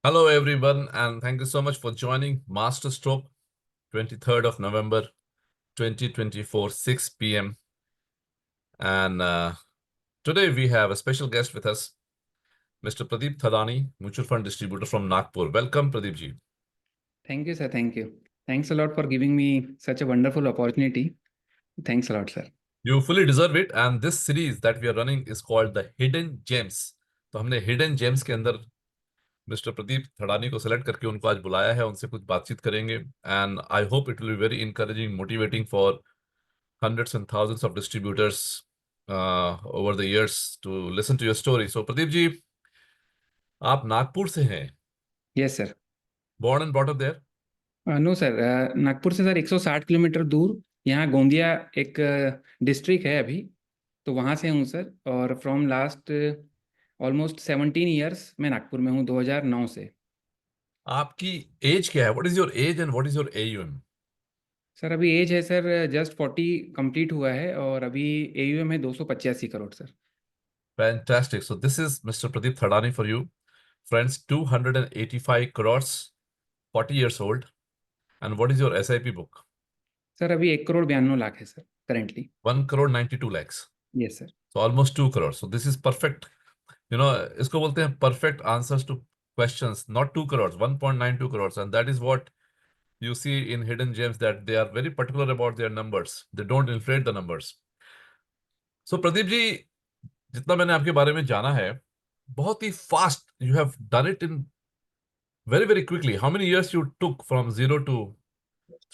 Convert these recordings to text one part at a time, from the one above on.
Hello, everyone, and thank you so much for joining Masterstroke, 23rd of November, 2024, 6 p.m. And today we have a special guest with us, Mr. Pradeep Thadani, mutual fund distributor from Nagpur. Welcome, Pradeep ji. Thank you, sir. Thank you. Thanks a lot for giving me such a wonderful opportunity. Thanks a lot, sir. You fully deserve it. And this series that we are running is called The Hidden Gems. तो हमने Hidden Gems के अंदर mister Pradeep Thadani को select करके उनको आज बुलाया है, उनसे कुछ बातचीत करेंगे. And I hope it will be very encouraging, motivating for hundreds and thousands of distributors over the years to listen to your story. So Pradeep ji, आप नागपुर से हैं. Yes, sir. Born and brought up there? No sir, Nagpur से sir 160 kilometre दूर यहाँ गोंदिया एक district है अभी, तो वहाँ से हूँ सर. और फ्रॉम लास्ट ऑलमोस्ट 17 ईयर्स मैं नागपुर में हूँ, 2009 से. आपकी एज क्या है? What is your age and what is your AUM? Sir अभी एज है सर जस्ट 40 कंप्लीट हुआ है और अभी एयूएम है 285 crore sir. Fantastic. So this is Mr. Pradeep Thadani for you. Friends, 285 crores, 40 years old. And what is your SIP book? Sir अभी 1 करोड़ 92 लाख है sir currently. 1 crore 92 lakhs. Yes sir. So almost 2 crores. So this is perfect. You know, इसको बोलते हैं perfect answers to questions, not 2 crores, 1.92 crores. And that is what you see in Hidden Gems, that they are very particular about their numbers. They don't inflate the numbers. So Pradeep ji, जितना मैंने आपके बारे में जाना है, बहुत ही fast you have done it in very, very quickly. How many years you took from 0 to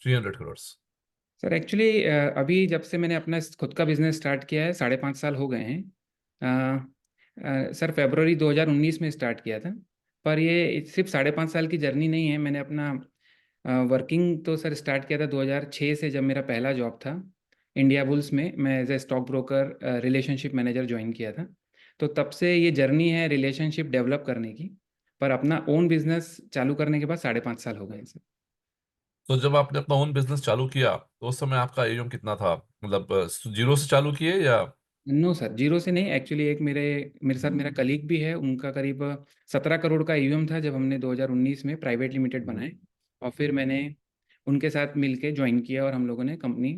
300 crores? Sir actually अभी जब से मैंने अपना खुद का बिजनेस स्टार्ट किया है 5.5 साल हो गए हैं. सर फरवरी 2019 में स्टार्ट किया था, पर ये सिर्फ 5.5 साल की जर्नी नहीं है. मैंने अपना वर्किंग तो सर स्टार्ट किया था 2006 से, जब मेरा पहला जॉब था इंडिया बुल्स में. मैं as a stock broker relationship manager join किया था. तो तब से ये जर्नी है रिलेशनशिप डेवलप करने की, पर अपना ओन बिजनेस चालू करने के बाद 5.5 साल हो गए हैं सर. तो जब आपने अपना ओन बिजनेस चालू किया तो उस समय आपका एयूएम कितना था? मतलब जीरो से चालू किए या? नो सर, जीरो से नहीं. एक्चुअली एक मेरे मेरे साथ मेरा कलीग भी है, उनका करीब 17 करोड़ का ईवीएम था जब हमने 2019 में प्राइवेट लिमिटेड बनाए, और फिर मैंने उनके साथ मिलके ज्वाइन किया और हम लोगों ने कंपनी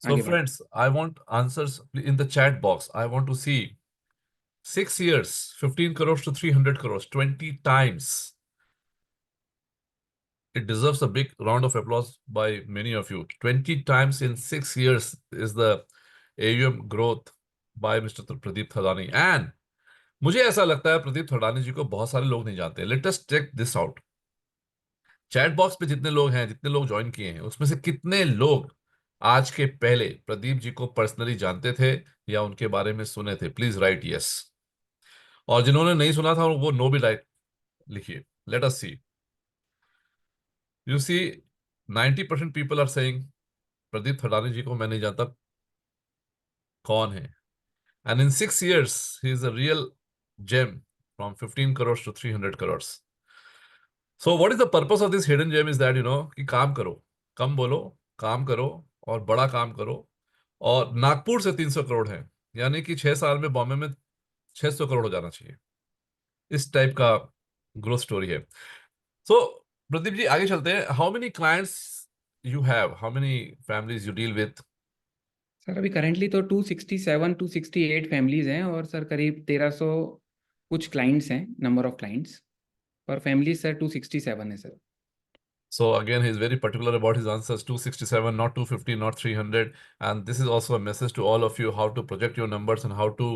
So आगे बढ़ाई. friends, I want answers in the chat box. I want to see 6 years, 15 crores to 300 crores, 20 times. It deserves a big round of applause by many of you. 20 times in 6 years is the AUM growth by Mr. Pradeep Thadani. And मुझे ऐसा लगता है प्रदीप थड़ानी जी को बहुत सारे लोग नहीं जानते. Let us check this out. Chat box पे जितने लोग हैं, जितने लोग ज्वाइन किए हैं, उसमें से कितने लोग आज के पहले प्रदीप जी को पर्सनली जानते थे या उनके बारे में सुने थे? Please right yes. और जिन्होंने नहीं सुना था वो नो भी राइट लिखिए. Let us see. You see 90% people are saying Pradeep Thadani ji को मैं नहीं जानता कौन है. And in 6 years he is a real gem from 15 crores to 300 crores. So what is the purpose of this hidden gem is that कि काम करो, कम बोलो, काम करो और बड़ा काम करो. और नागपुर से 300 करोड़ है, यानी कि 6 साल में बॉम्बे में 600 करोड़ हो जाना चाहिए. इस टाइप का ग्रोथ स्टोरी है. सो प्रदीप जी आगे चलते हैं. How many clients you have, how many families you deal with? Sir अभी करेंटली तो 268 फैमिलीज हैं, और सर करीब 1300 कुछ क्लाइंट्स हैं, नंबर ऑफ क्लाइंट्स. पर फैमिली सर 267 है sir. So again, he's very particular about his answers. 267, not 250, not 300. And this is also a message to all of you, how to project your numbers and how to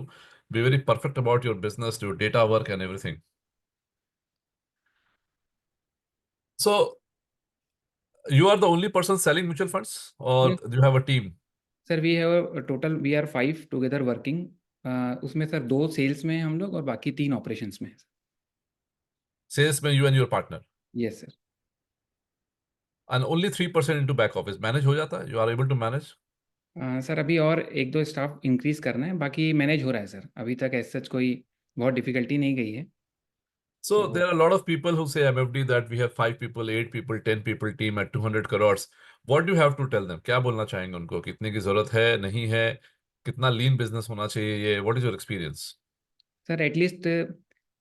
be very perfect about your business, your data work and everything. So you are the only person selling mutual funds, or Yes. do you have a team? Sir we have total, we are 5 together working. उसमें sir 2 sales में हैं हम लोग और बाकी 3 operations में हैं. Salesman, you and your partner. Yes sir. And only 3% into back office. Manage हो जाता है? You are able to manage? Sir अभी और 1-2 स्टाफ इंक्रीज करना है, बाकी मैनेज हो रहा है सर. अभी तक ऐसा कोई बहुत डिफिकल्टी नहीं गई है. So तो there are a lot of people who say MFD that we have 5 people, 8 people, 10 people team at 200 crores. What do you have to tell them? क्या बोलना चाहेंगे उनको? कितने की जरूरत है, नहीं है, कितना लीन बिजनेस होना चाहिए ये? What is your experience? Sir at least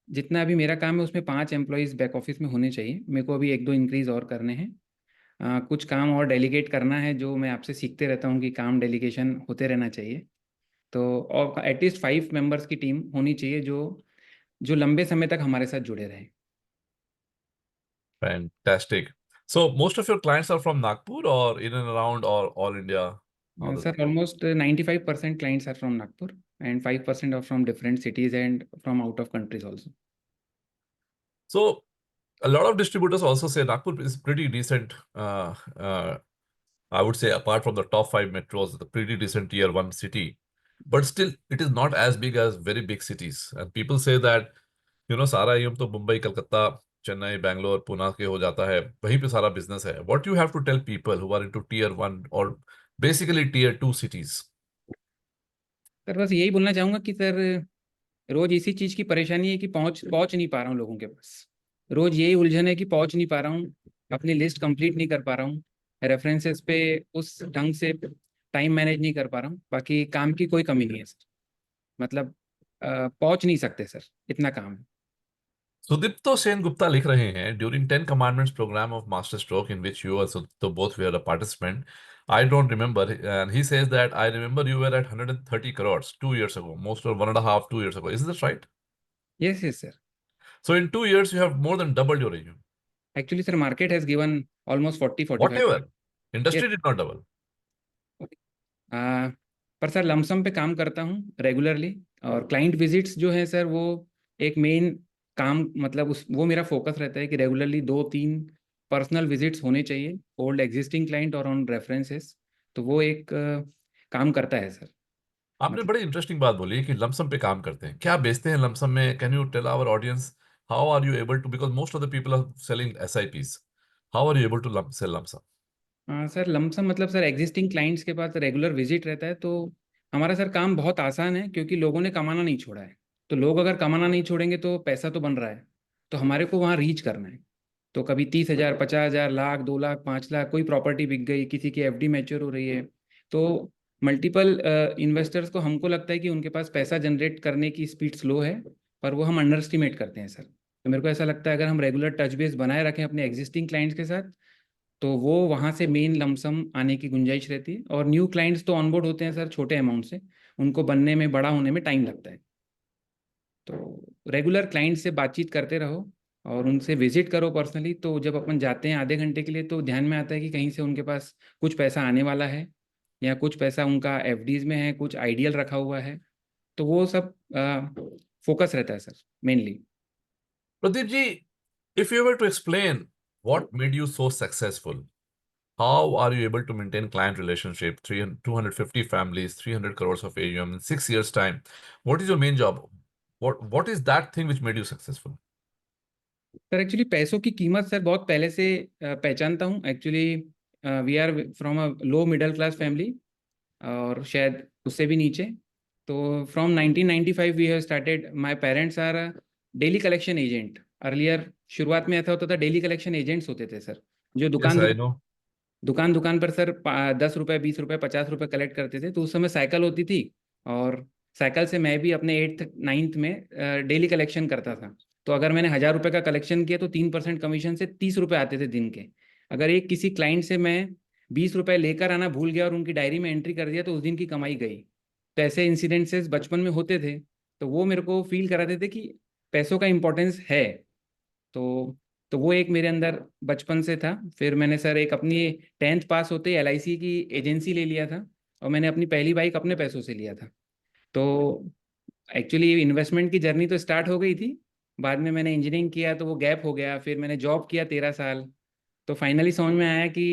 जितना अभी मेरा काम है उसमें 5 एम्प्लॉयज़ बैक ऑफिस में होने चाहिए। मेरे को अभी 1-2 इंक्रीज़ और करने हैं। कुछ काम और डेलीगेट करना है, जो मैं आपसे सीखते रहता हूँ कि काम डेलीगेशन होते रहना चाहिए। तो और एटलीस्ट 5 मेंबर्स की टीम होनी चाहिए जो जो लंबे समय तक हमारे साथ जुड़े रहें। Fantastic. So most of your clients are from Nagpur or in and around or all India? How does sir it work? Almost 95% clients are from Nagpur and 5% are from different cities and from out of countries also. So a lot of distributors also say Nagpur is pretty decent. I would say apart from the top five metros, the pretty decent tier one city, but still it is not as big as very big cities. And people say that सारा M तो मुंबई कलकत्ता चेन्नई बैंगलोर पुणे के हो जाता है, वहीं पे सारा business है. What you have to tell people who are into tier one और basically tier two cities? Sir बस यही बोलना चाहूँगा कि सर रोज इसी चीज़ की परेशानी है कि पहुँच पहुँच नहीं पा रहा हूँ लोगों के पास। रोज यही उलझन है कि पहुँच नहीं पा रहा हूँ, अपनी लिस्ट कंप्लीट नहीं कर पा रहा हूँ, रेफरेंसेस पे उस ढंग से टाइम मैनेज नहीं कर पा रहा हूँ। बाकी काम की कोई कमी नहीं है सर, मतलब पहुँच नहीं सकते सर, इतना काम है। सुदीप्तो सेन गुप्ता लिख रहे हैं, during 10 commandments programme of master stroke in which you are to both way are a participant. I don't remember. And he says that I remember you were at 130 crores 2 years ago, most of 1.5, 2 years ago. Is this right? Yes yes sir. So in 2 years, you have more than doubled your AUM. Actually sir market has given almost 40-45। Whatever. Yes. Industry did not double. आ, पर sir lump sum पे काम करता हूँ regularly, और client visits जो है sir वो एक मेन काम, मतलब उस वो मेरा फोकस रहता है कि रेगुलरली 2-3 पर्सनल विजिट्स होने चाहिए ओल्ड एग्जिस्टिंग क्लाइंट और ऑन रेफरेंसेस। तो वो एक काम करता है सर। आपने मतलब बड़ी इंटरेस्टिंग बात बोली कि लमसम पे काम करते हैं. क्या बेचते हैं लमसम में? Can you tell our audience how are you able to, because most of the people are selling SIPs. How are you able to sell lump sum? Sir lump sum मतलब सर एग्जिस्टिंग क्लाइंट्स के पास regular visit रहता है, तो हमारा sir काम बहुत आसान है क्योंकि लोगों ने कमाना नहीं छोड़ा है। तो लोग अगर कमाना नहीं छोड़ेंगे तो पैसा तो बन रहा है, तो हमारे को वहाँ रीच करना है। तो कभी 30,000, 50,000, लाख, 2 लाख, 5 लाख, कोई प्रॉपर्टी बिक गई, किसी की FD मैच्योर हो रही है, तो मल्टीपल इन्वेस्टर्स को हमको लगता है कि उनके पास पैसा जनरेट करने की स्पीड स्लो है, पर वो हम अंडर एस्टिमेट करते हैं सर। तो मेरे को ऐसा लगता है अगर हम रेगुलर टच बेस बनाए रखें अपने एग्जिस्टिंग क्लाइंट्स के साथ, तो वो वहाँ से मेन लमसम आने की गुंजाइश रहती है। और न्यू क्लाइंट्स तो ऑनबोर्ड होते हैं सर छोटे अमाउंट से, उनको बनने में बड़ा होने में टाइम लगता है। तो रेगुलर क्लाइंट से बातचीत करते रहो और उनसे विजिट करो पर्सनली, तो जब अपन जाते हैं आधे घंटे के लिए तो ध्यान में आता है कि कहीं से उनके पास कुछ पैसा आने वाला है, या कुछ पैसा उनका FDs में है, कुछ आइडियल रखा हुआ है। तो वो सब फोकस रहता है sir mainly. Pradeep ji, if you were to explain what made you so successful, how are you able to maintain client relationship, 300, 250 families, 300 crores of AUM in 6 years' time? What is your main job? What is that thing which made you successful? Sir actually पैसों की कीमत sir बहुत पहले से पहचानता हूँ। Actually we are from a low middle class family, और शायद उससे भी नीचे। तो from 1995 we have started, my parents are daily collection agent earlier. शुरुआत में ऐसा होता था, डेली कलेक्शन एजेंट्स होते थे सर, जो Yes, I know. दुकान दुकान पर सर 10 रुपये, 20 रुपये, 50 रुपये कलेक्ट करते थे। तो उस समय साइकिल होती थी, और साइकिल से मैं भी अपने 8th 9th में डेली कलेक्शन करता था। तो अगर मैंने 1,000 रुपये का कलेक्शन किया तो 3% कमीशन से 30 रुपये आते थे दिन के। अगर एक किसी क्लाइंट से मैं 20 रुपये लेकर आना भूल गया और उनकी डायरी में एंट्री कर दिया तो उस दिन की कमाई गई। तो ऐसे इंसिडेंसेस बचपन में होते थे, तो वो मेरे को फील कराते थे कि पैसों का इम्पोर्टेंस है। तो वो एक मेरे अंदर बचपन से था। फिर मैंने सर एक अपनी 10th पास होते ही LIC की एजेंसी ले लिया था, और मैंने अपनी पहली बाइक अपने पैसों से लिया था। तो एक्चुअली इन्वेस्टमेंट की जर्नी तो स्टार्ट हो गई थी, बाद में मैंने इंजीनियरिंग किया तो वो गैप हो गया, फिर मैंने जॉब किया 13 साल। तो फाइनली समझ में आया कि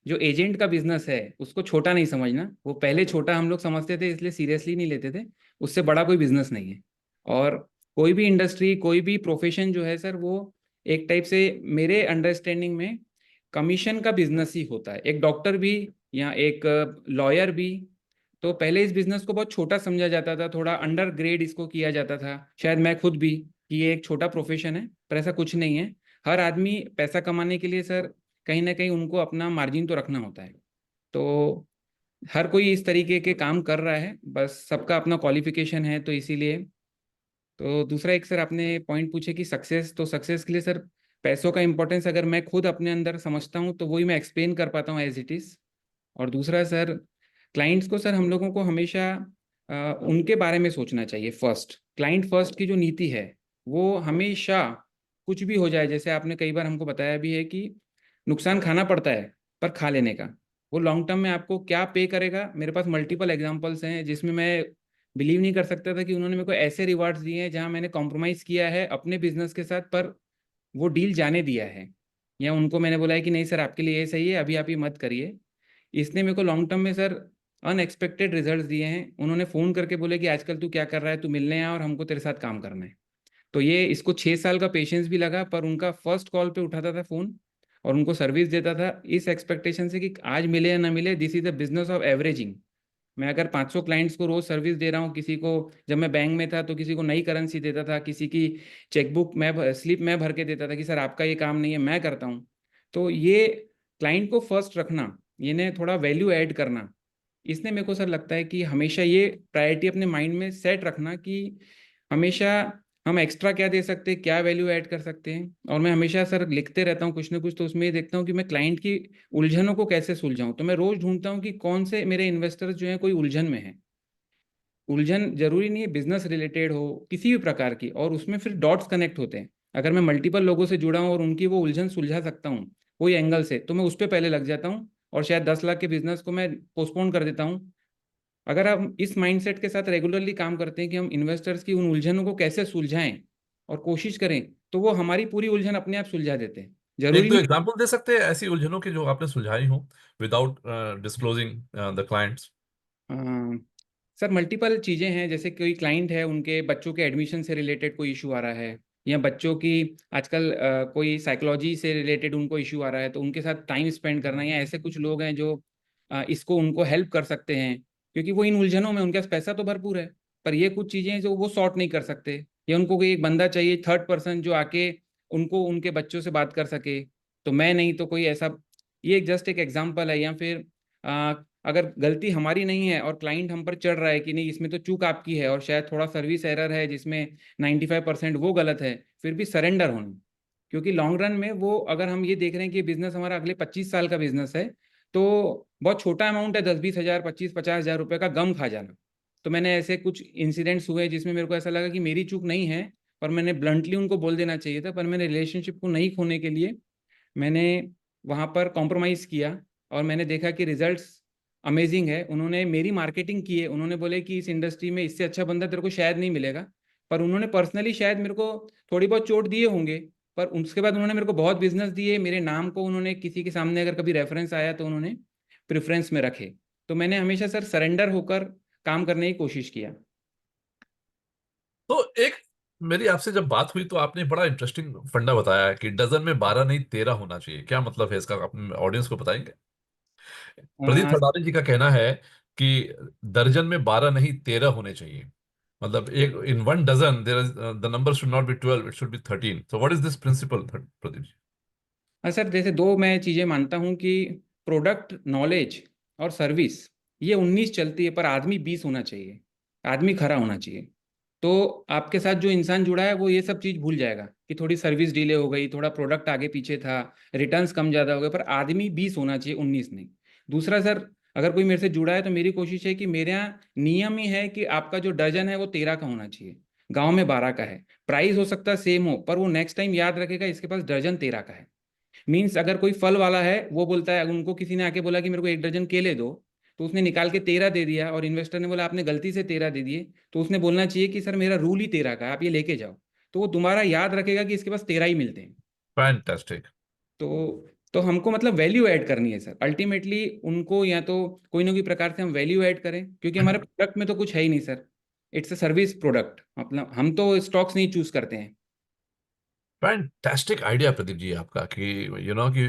जो एजेंट का बिजनेस है उसको छोटा नहीं समझना। वो पहले छोटा हम लोग समझते थे इसलिए सीरियसली नहीं लेते थे, उससे बड़ा कोई बिजनेस नहीं है। और कोई भी इंडस्ट्री, कोई भी प्रोफेशन जो है सर, वो एक टाइप से मेरे अंडरस्टैंडिंग में कमीशन का बिजनेस ही होता है। एक डॉक्टर भी या एक लॉयर भी, तो पहले इस बिजनेस को बहुत छोटा समझा जाता था, थोड़ा अंडर ग्रेड इसको किया जाता था, शायद मैं खुद भी, कि ये एक छोटा प्रोफेशन है। पर ऐसा कुछ नहीं है। हर आदमी पैसा कमाने के लिए सर कहीं ना कहीं उनको अपना मार्जिन तो रखना होता है। तो हर कोई इस तरीके के काम कर रहा है, बस सबका अपना क्वालिफिकेशन है, तो इसीलिए तो दूसरा एक सर आपने पॉइंट पूछे कि सक्सेस, तो सक्सेस के लिए सर पैसों का इंपॉर्टेंस अगर मैं खुद अपने अंदर समझता हूँ तो वही मैं एक्सप्लेन कर पाता हूँ एज इट इज़। और दूसरा सर, क्लाइंट्स को सर हम लोगों को हमेशा उनके बारे में सोचना चाहिए। फर्स्ट, क्लाइंट फर्स्ट की जो नीति है वो हमेशा, कुछ भी हो जाए, जैसे आपने कई बार हमको बताया भी है कि नुकसान खाना पड़ता है पर खा लेने का, वो लॉन्ग टर्म में आपको क्या पे करेगा। मेरे पास मल्टीपल एग्जांपल्स हैं जिसमें मैं बिलीव नहीं कर सकता था कि उन्होंने मेरे को ऐसे रिवार्ड्स दिए हैं जहां मैंने कॉम्प्रोमाइज़ किया है अपने बिजनेस के साथ, पर वो डील जाने दिया है। या उनको मैंने बोला है कि नहीं सर आपके लिए ये सही है, अभी आप ये मत करिए। इसने मेरे को लॉन्ग टर्म में सर अनएक्सपेक्टेड रिजल्ट्स दिए हैं। उन्होंने फ़ोन करके बोले कि आजकल तू क्या कर रहा है, तू मिलने आया और हमको तेरे साथ काम करना है। तो ये, इसको 6 साल का पेशेंस भी लगा, पर उनका फर्स्ट कॉल पे उठाता था फ़ोन और उनको सर्विस देता था इस एक्सपेक्टेशन से कि आज मिले या ना मिले, this is the business of averaging. मैं अगर 500 क्लाइंट्स को रोज सर्विस दे रहा हूँ, किसी को, जब मैं बैंक में था तो किसी को नई करेंसी देता था, किसी की चेकबुक मैं स्लिप मैं भर के देता था कि सर आपका ये काम नहीं है, मैं करता हूँ। तो ये क्लाइंट को फर्स्ट रखना, इन्हें थोड़ा वैल्यू ऐड करना, इसने मेरे को सर लगता है कि हमेशा ये प्रायोरिटी अपने माइंड में सेट रखना कि हमेशा हम एक्स्ट्रा क्या दे सकते हैं, क्या वैल्यू ऐड कर सकते हैं। और मैं हमेशा सर लिखते रहता हूँ कुछ ना कुछ, तो उसमें ये देखता हूँ कि मैं क्लाइंट की उलझनों को कैसे सुलझाऊं। तो मैं रोज ढूंढता हूँ कि कौन से मेरे इन्वेस्टर्स जो हैं कोई उलझन में है। उलझन जरूरी नहीं है बिजनेस रिलेटेड हो, किसी भी प्रकार की, और उसमें फिर डॉट्स कनेक्ट होते हैं। अगर मैं मल्टीपल लोगों से जुड़ा हूँ और उनकी वो उलझन सुलझा सकता हूँ कोई एंगल से, तो मैं उस पर पहले लग जाता हूँ और शायद 10 लाख के बिजनेस को मैं पोस्टपोन कर देता हूँ। अगर हम इस माइंडसेट के साथ रेगुलरली काम करते हैं कि हम इन्वेस्टर्स की उन उलझनों को कैसे सुलझाएं और कोशिश करें, तो वो हमारी पूरी उलझन अपने आप सुलझा देते हैं। एक जरूरी दो नहीं। एग्जांपल दे सकते हैं ऐसी उलझनों की जो आपने सुलझाई हो विदाउट डिस्क्लोजिंग द क्लाइंट्स? हाँ, सर मल्टीपल चीज़ें हैं, जैसे कोई क्लाइंट है, उनके बच्चों के एडमिशन से रिलेटेड कोई इशू आ रहा है, या बच्चों की आजकल कोई साइकोलॉजी से रिलेटेड उनको इशू आ रहा है, तो उनके साथ टाइम स्पेंड करना, या ऐसे कुछ लोग हैं जो इसको उनको हेल्प कर सकते हैं, क्योंकि वो इन उलझनों में, उनके पास पैसा तो भरपूर है पर ये कुछ चीज़ें हैं जो वो सॉर्ट नहीं कर सकते, या उनको कोई एक बंदा चाहिए थर्ड पर्सन जो आके उनको उनके बच्चों से बात कर सके, तो मैं नहीं तो कोई ऐसा। ये जस्ट एक एग्जांपल है। या फिर अगर गलती हमारी नहीं है और क्लाइंट हम पर चढ़ रहा है कि नहीं इसमें तो चूक आपकी है और शायद थोड़ा सर्विस एरर है जिसमें 95% वो गलत है, फिर भी सरेंडर होना। क्योंकि लॉन्ग रन में वो, अगर हम ये देख रहे हैं कि बिजनेस हमारा अगले 25 साल का बिजनेस है, तो बहुत छोटा अमाउंट है, 10-20 हज़ार, 25-50 हज़ार रुपये का गम खा जाना। तो मैंने ऐसे कुछ इंसिडेंट्स हुए जिसमें मेरे को ऐसा लगा कि मेरी चूक नहीं है और मैंने ब्लंटली उनको बोल देना चाहिए था, पर मैंने रिलेशनशिप को नहीं खोने के लिए मैंने वहाँ पर कॉम्प्रोमाइज़ किया। और मैंने देखा कि रिजल्ट्स अमेजिंग है। उन्होंने मेरी मार्केटिंग की है, उन्होंने बोले कि इस इंडस्ट्री में इससे अच्छा बंदा तेरे को शायद नहीं मिलेगा, पर उन्होंने पर्सनली शायद मेरे को थोड़ी बहुत चोट दिए होंगे, पर उसके बाद उन्होंने मेरे को बहुत बिजनेस दिए। मेरे नाम को उन्होंने किसी के सामने अगर कभी रेफरेंस आया तो उन्होंने प्रेफरेंस में रखे। तो मैंने हमेशा सर सरेंडर होकर काम करने की कोशिश किया। तो एक, मेरी आपसे जब बात हुई तो आपने बड़ा इंटरेस्टिंग फंडा बताया कि डजन में 12 नहीं 13 होना चाहिए। क्या मतलब है इसका, अपने ऑडियंस को बताएंगे? प्रदीप अ, थडानी जी का कहना है कि दर्जन में 12 नहीं 13 होने चाहिए। मतलब एक, in one dozen there is, the number should not be 12, it should be 13। So what is this principle, Pradeep ji? हाँ सर, जैसे दो मैं चीज़ें मानता हूँ कि प्रोडक्ट नॉलेज और सर्विस, ये 19 चलती है, पर आदमी 20 होना चाहिए। आदमी खरा होना चाहिए। तो आपके साथ जो इंसान जुड़ा है वो ये सब चीज़ भूल जाएगा कि थोड़ी सर्विस डिले हो गई, थोड़ा प्रोडक्ट आगे पीछे था, रिटर्न्स कम ज़्यादा हो गए, पर आदमी 20 होना चाहिए, 19 नहीं। दूसरा सर, अगर कोई मेरे से जुड़ा है तो मेरी कोशिश है कि मेरे यहाँ नियम ही है कि आपका जो दर्जन है वो 13 का होना चाहिए, गाँव में 12 का है। प्राइस हो सकता है सेम हो, पर वो नेक्स्ट टाइम याद रखेगा इसके पास दर्जन 13 का है। मीन्स अगर कोई फल वाला है, वो बोलता है, उनको किसी ने आके बोला कि मेरे को 1 दर्जन केले दो, तो उसने निकाल के 13 दे दिया और इन्वेस्टर ने बोला आपने गलती से 13 दे दिए, तो उसने बोलना चाहिए कि सर मेरा रूल ही 13 का है, आप ये लेके जाओ। तो वो तुम्हारा याद रखेगा कि इसके पास 13 ही मिलते हैं। फैंटास्टिक। तो हमको मतलब वैल्यू ऐड करनी है सर अल्टीमेटली उनको, या तो कोई ना कोई प्रकार से हम वैल्यू ऐड करें, क्योंकि हमारे प्रोडक्ट में तो कुछ है ही नहीं sir. It's a service product, मतलब हम तो स्टॉक्स नहीं चूज करते हैं। फैंटास्टिक आइडिया प्रदीप जी आपका कि कि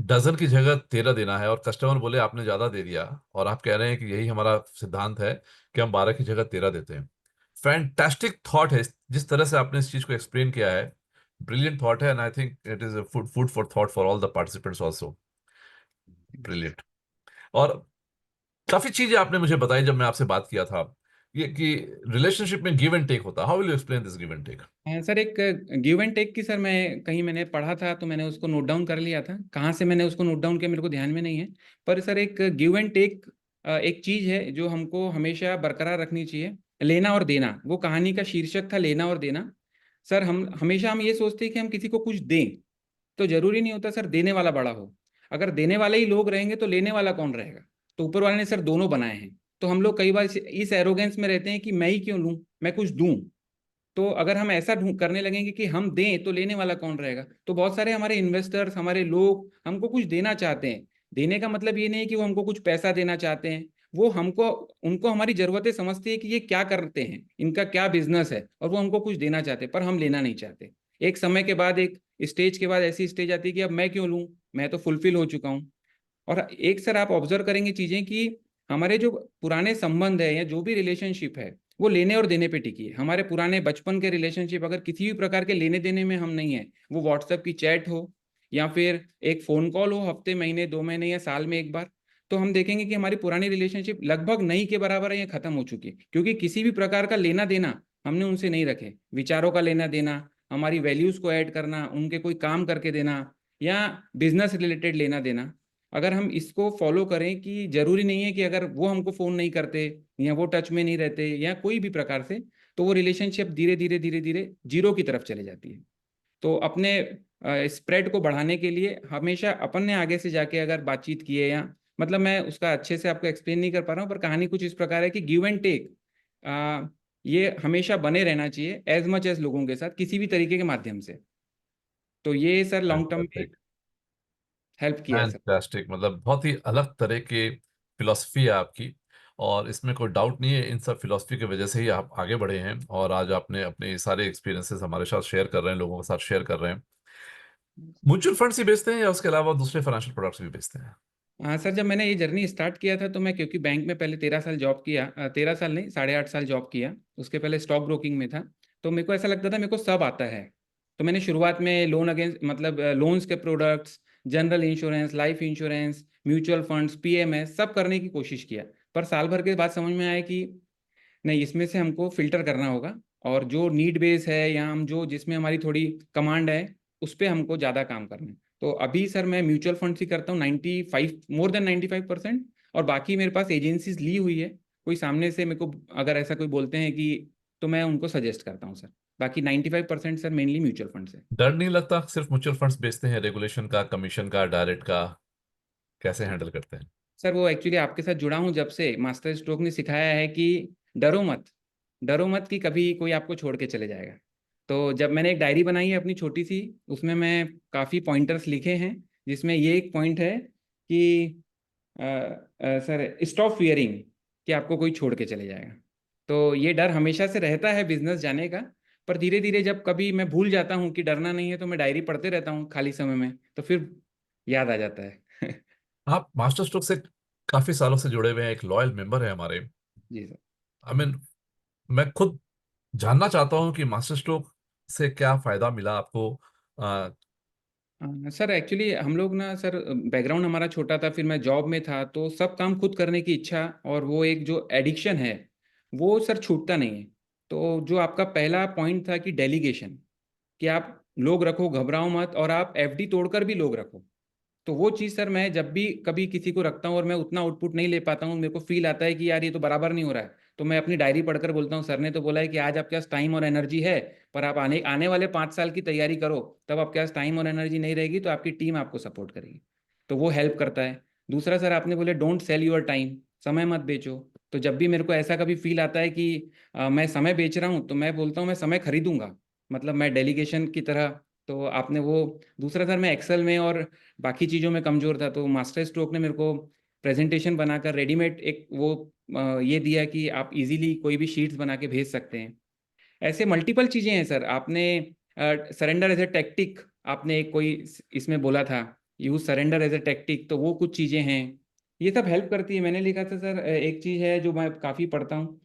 डजन की जगह 13 देना है, और कस्टमर बोले आपने ज्यादा दे दिया, और आप कह रहे हैं कि यही हमारा सिद्धांत है कि हम 12 की जगह 13 देते हैं। फैंटास्टिक थॉट है जिस तरह से आपने इस चीज को एक्सप्लेन किया है। ब्रिलियंट थॉट है, and I think it is food food for thought for all the participants also. Brilliant. और काफी चीजें आपने मुझे बताई जब मैं आपसे बात किया था ये कि रिलेशनशिप में गिव एंड टेक होता है, how will you explain this give and take? Sir एक गिव एंड टेक की सर मैं कहीं मैंने पढ़ा था तो मैंने उसको नोट डाउन कर लिया था। कहाँ से मैंने उसको नोट डाउन किया मेरे को ध्यान में नहीं है। पर सर एक गिव एंड टेक एक चीज़ है जो हमको हमेशा बरकरार रखनी चाहिए। लेना और देना, वो कहानी का शीर्षक था, लेना और देना। सर हम ये सोचते हैं कि हम किसी को कुछ दें, तो जरूरी नहीं होता सर देने वाला बड़ा हो। अगर देने वाले ही लोग रहेंगे तो लेने वाला कौन रहेगा? तो ऊपर वाले ने सर दोनों बनाए हैं। तो हम लोग कई बार इस एरोगेंस में रहते हैं कि मैं ही क्यों लूं, मैं कुछ दूं। तो अगर हम ऐसा ढूंढ करने लगेंगे कि हम दें तो लेने वाला कौन रहेगा, तो बहुत सारे हमारे इन्वेस्टर्स, हमारे लोग हमको कुछ देना चाहते हैं। देने का मतलब ये नहीं है कि वो हमको कुछ पैसा देना चाहते हैं। वो हमको उनको हमारी जरूरतें समझती है कि ये क्या करते हैं, इनका क्या बिजनेस है, और वो हमको कुछ देना चाहते हैं, पर हम लेना नहीं चाहते। एक समय के बाद, एक स्टेज के बाद ऐसी स्टेज आती है कि अब मैं क्यों लूं, मैं तो फुलफिल हो चुका हूँ। और एक सर आप ऑब्जर्व करेंगे चीजें कि हमारे जो पुराने संबंध है या जो भी रिलेशनशिप है वो लेने और देने पे टिकी है। हमारे पुराने बचपन के रिलेशनशिप अगर किसी भी प्रकार के लेने देने में हम नहीं है, वो व्हाट्सएप की चैट हो या फिर एक फोन कॉल हो हफ्ते महीने 2 महीने या साल में एक बार, तो हम देखेंगे कि हमारी पुरानी रिलेशनशिप लगभग नहीं के बराबर है या खत्म हो चुकी है। क्योंकि किसी भी प्रकार का लेना देना हमने उनसे नहीं रखे। विचारों का लेना देना, हमारी वैल्यूज को ऐड करना, उनके कोई काम करके देना, या बिजनेस रिलेटेड लेना देना, अगर हम इसको फॉलो करें कि जरूरी नहीं है कि अगर वो हमको फोन नहीं करते या वो टच में नहीं रहते या कोई भी प्रकार से, तो वो रिलेशनशिप धीरे धीरे धीरे धीरे जीरो की तरफ चले जाती है। तो अपने स्प्रेड को बढ़ाने के लिए हमेशा अपन ने आगे से जाके अगर बातचीत की है, या मतलब मैं उसका अच्छे से आपको एक्सप्लेन नहीं कर पा रहा हूँ, पर कहानी कुछ इस प्रकार है कि गिव एंड टेक ये हमेशा बने रहना चाहिए एज मच एज लोगों के साथ किसी भी तरीके के माध्यम से। तो ये सर लॉन्ग टर्म में फैंटास्टिक, हेल्प किया है सर। फैंटास्टिक, मतलब बहुत ही अलग तरह की फिलॉसफी है आपकी। और इसमें कोई डाउट नहीं है, इन सब फिलॉसफी की वजह से ही आप आगे बढ़े हैं और आज आपने अपने सारे एक्सपीरियंसेस हमारे साथ शेयर कर रहे हैं, लोगों के साथ शेयर कर रहे हैं। म्यूचुअल फंड्स ही बेचते हैं या उसके अलावा दूसरे फाइनेंशियल प्रोडक्ट्स भी बेचते हैं? हाँ सर, जब मैंने ये जर्नी स्टार्ट किया था तो मैं, क्योंकि बैंक में पहले 13 साल जॉब किया, 13 साल नहीं 8.5 साल जॉब किया। उसके पहले स्टॉक ब्रोकिंग में था। तो मेरे को ऐसा लगता था मेरे को सब आता है। तो मैंने शुरुआत में लोन अगेंस्ट, मतलब लोन्स के products, general insurance, life insurance, mutual funds, PMS सब करने की कोशिश किया। पर साल भर के बाद समझ में आया कि नहीं, इसमें से हमको फिल्टर करना होगा, और जो नीड बेस है या हम जो जिसमें हमारी थोड़ी कमांड है उस पर हमको ज़्यादा काम करना है। तो अभी सर मैं म्यूचुअल फंड्स ही करता हूँ 95, मोर देन 95%। और बाकी मेरे पास एजेंसीज ली हुई है। कोई सामने से मेरे को अगर ऐसा कोई बोलते हैं कि, तो मैं उनको सजेस्ट करता हूँ सर। बाकी 95% सर मेनली म्यूचुअल फंड से। डर नहीं लगता सिर्फ म्यूचुअल फंड्स बेचते हैं, रेगुलेशन का, कमीशन का, डायरेक्ट का कैसे हैंडल करते हैं? सर वो एक्चुअली आपके साथ जुड़ा हूँ जब से मास्टर स्ट्रोक ने सिखाया है कि डरो मत, डरो मत कि कभी कोई आपको छोड़ के चले जाएगा। तो जब मैंने एक डायरी बनाई है अपनी छोटी सी, उसमें मैं काफ़ी पॉइंटर्स लिखे हैं, जिसमें ये एक पॉइंट है कि सर स्टॉप फियरिंग कि आपको कोई छोड़ के चले जाएगा। तो ये डर हमेशा से रहता है बिजनेस जाने का। पर धीरे धीरे जब कभी मैं भूल जाता हूँ कि डरना नहीं है, तो मैं डायरी पढ़ते रहता हूँ खाली समय में, तो फिर याद आ जाता है। आप मास्टर स्ट्रोक से काफी सालों से जुड़े हुए हैं, एक लॉयल मेंबर है हमारे। जी सर। आई मीन, मैं खुद जानना चाहता हूँ कि मास्टर स्ट्रोक से क्या फायदा मिला आपको। आ, सर एक्चुअली हम लोग ना सर, बैकग्राउंड हमारा छोटा था, फिर मैं जॉब में था, तो सब काम खुद करने की इच्छा और वो एक जो एडिक्शन है वो सर छूटता नहीं है। तो जो आपका पहला पॉइंट था कि डेलीगेशन, कि आप लोग रखो, घबराओ मत, और आप एफडी तोड़कर भी लोग रखो। तो वो चीज़ सर मैं जब भी कभी किसी को रखता हूँ और मैं उतना आउटपुट नहीं ले पाता हूँ, मेरे को फील आता है कि यार ये तो बराबर नहीं हो रहा है, तो मैं अपनी डायरी पढ़कर बोलता हूँ सर ने तो बोला है कि आज आपके पास टाइम और एनर्जी है, पर आप आने आने वाले 5 साल की तैयारी करो, तब आपके पास टाइम और एनर्जी नहीं रहेगी तो आपकी टीम आपको सपोर्ट करेगी। तो वो हेल्प करता है। दूसरा सर आपने बोले डोंट सेल योर टाइम, समय मत बेचो। तो जब भी मेरे को ऐसा कभी फील आता है कि मैं समय बेच रहा हूँ, तो मैं बोलता हूँ मैं समय खरीदूंगा, मतलब मैं डेलीगेशन की तरह। तो आपने वो, दूसरा सर मैं एक्सेल में और बाकी चीज़ों में कमज़ोर था, तो मास्टर स्ट्रोक ने मेरे को प्रेजेंटेशन बनाकर रेडीमेड एक वो ये दिया कि आप इजीली कोई भी शीट्स बना के भेज सकते हैं। ऐसे मल्टीपल चीज़ें हैं सर। आपने सरेंडर एज ए टैक्टिक, आपने एक कोई इसमें बोला था, use surrender as a tactic, तो वो कुछ चीज़ें हैं, ये सब हेल्प करती है। मैंने लिखा था सर, एक चीज़ है जो मैं काफ़ी पढ़ता हूँ।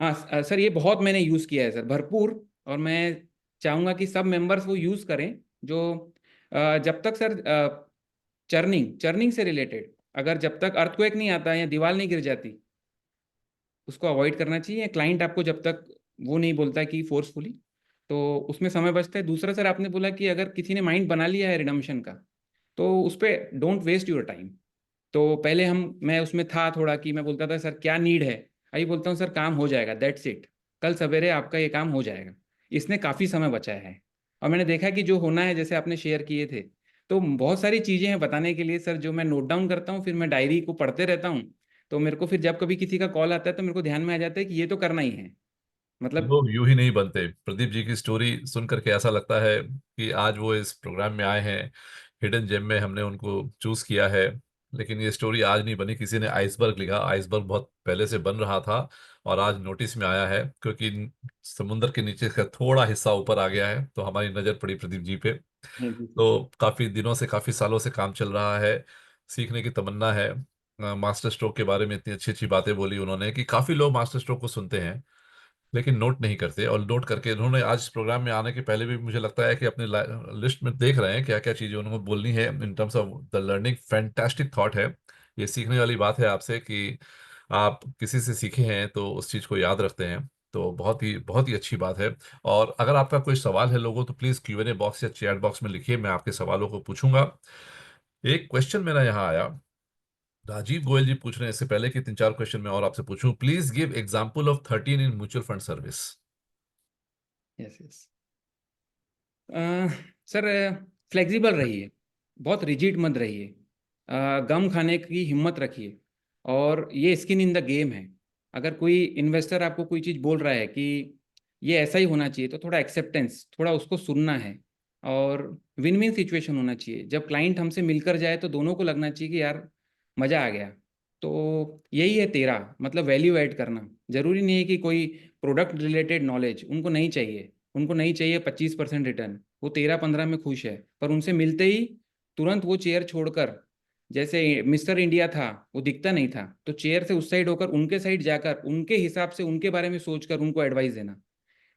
हाँ सर, ये बहुत मैंने यूज़ किया है सर, भरपूर। और मैं चाहूँगा कि सब मेंबर्स वो यूज़ करें, जो जब तक सर चर्निंग चर्निंग से रिलेटेड, अगर जब तक अर्थक्वेक नहीं आता या दीवार नहीं गिर जाती, उसको अवॉइड करना चाहिए। क्लाइंट आपको जब तक वो नहीं बोलता कि फोर्सफुली, तो उसमें समय बचता है। दूसरा सर, आपने बोला कि अगर किसी ने माइंड बना लिया है रिडम्पशन का, तो उस पर डोंट वेस्ट योर टाइम। तो पहले मैं उसमें था थोड़ा कि मैं बोलता था सर क्या नीड है, अभी बोलता हूँ सर काम हो जाएगा, दैट्स इट, कल सवेरे आपका ये काम हो जाएगा। इसने काफ़ी समय बचाया है। और मैंने देखा कि जो होना है, जैसे आपने शेयर किए थे, तो बहुत सारी चीज़ें हैं बताने के लिए सर, जो मैं नोट डाउन करता हूँ, फिर मैं डायरी को पढ़ते रहता हूँ। तो मेरे को फिर जब कभी किसी का कॉल आता है तो मेरे को ध्यान में आ जाता है कि ये तो करना ही है, मतलब। लोग यूं ही नहीं बनते। प्रदीप जी की स्टोरी सुन करके ऐसा लगता है कि आज वो इस प्रोग्राम में आए हैं, हिडन जेम में हमने उनको चूज किया है। लेकिन ये स्टोरी आज नहीं बनी, किसी ने आइसबर्ग लिखा, आइसबर्ग बहुत पहले से बन रहा था और आज नोटिस में आया है क्योंकि समुद्र के नीचे का थोड़ा हिस्सा ऊपर आ गया है, तो हमारी नजर पड़ी प्रदीप जी पे। हाँ जी सर। तो काफी दिनों से, काफी सालों से काम चल रहा है, सीखने की तमन्ना है। मास्टर स्ट्रोक के बारे में इतनी अच्छी अच्छी बातें बोली उन्होंने कि काफी लोग मास्टर स्ट्रोक को सुनते हैं लेकिन नोट नहीं करते, और नोट करके उन्होंने आज इस प्रोग्राम में आने के पहले भी मुझे लगता है कि अपने लिस्ट में देख रहे हैं क्या क्या चीजें उनको बोलनी है in terms of the learning. Fantastic thought है, ये सीखने वाली बात है आपसे कि आप किसी से सीखे हैं तो उस चीज को याद रखते हैं। तो बहुत ही अच्छी बात है। और अगर आपका कोई सवाल है लोगों, तो प्लीज Q&A बॉक्स या चैट बॉक्स में लिखिए, मैं आपके सवालों को पूछूंगा। एक क्वेश्चन मेरा यहाँ आया, राजीव गोयल जी पूछ रहे हैं, इससे पहले कि 3-4 क्वेश्चन मैं और आपसे पूछूं, please give example of 13 in mutual fund service. Yes yes. Sir, flexible रहिए, बहुत रिजिड मत रहिए, गम खाने की हिम्मत रखिए। और ये स्किन इन द गेम है। अगर कोई इन्वेस्टर आपको कोई चीज़ बोल रहा है कि ये ऐसा ही होना चाहिए, तो थोड़ा एक्सेप्टेंस, थोड़ा उसको सुनना है। और विन विन सिचुएशन होना चाहिए। जब क्लाइंट हमसे मिलकर जाए तो दोनों को लगना चाहिए कि यार मज़ा आ गया। तो यही है तेरा मतलब, वैल्यू ऐड करना। जरूरी नहीं है कि कोई प्रोडक्ट रिलेटेड नॉलेज उनको नहीं चाहिए। उनको नहीं चाहिए 25% रिटर्न, वो 13-15 में खुश है। पर उनसे मिलते ही तुरंत वो चेयर छोड़कर, जैसे मिस्टर इंडिया था, वो दिखता नहीं था, तो चेयर से उस साइड होकर उनके साइड जाकर उनके हिसाब से उनके बारे में सोचकर उनको एडवाइस देना।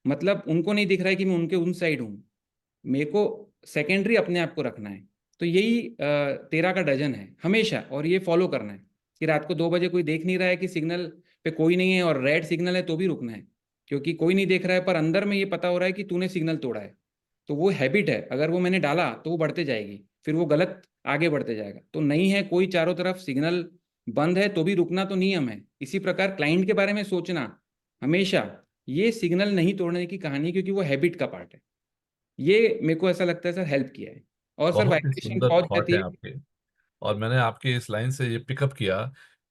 मतलब उनको नहीं दिख रहा है कि मैं उनके उन साइड हूँ, मेरे को सेकेंडरी अपने आप को रखना है। तो यही 13 का डजन है हमेशा, और ये फॉलो करना है कि रात को 2 बजे कोई देख नहीं रहा है कि सिग्नल पे कोई नहीं है और रेड सिग्नल है तो भी रुकना है, क्योंकि कोई नहीं देख रहा है पर अंदर में ये पता हो रहा है कि तूने सिग्नल तोड़ा है। तो वो हैबिट है, अगर वो मैंने डाला तो वो बढ़ते जाएगी, फिर वो गलत आगे बढ़ते जाएगा। तो नहीं है कोई चारों तरफ सिग्नल बंद है तो भी रुकना तो नियम है। इसी प्रकार क्लाइंट के बारे में सोचना हमेशा, ये सिग्नल नहीं तोड़ने की कहानी है, क्योंकि वो हैबिट का पार्ट है। ये मेरे को ऐसा लगता है सर, हेल्प किया है। और सर बहुत ही वाइब्रेशन सुंदर पहुंच थॉट जाती है है। आपके। और मैंने आपकी इस लाइन से ये पिकअप किया,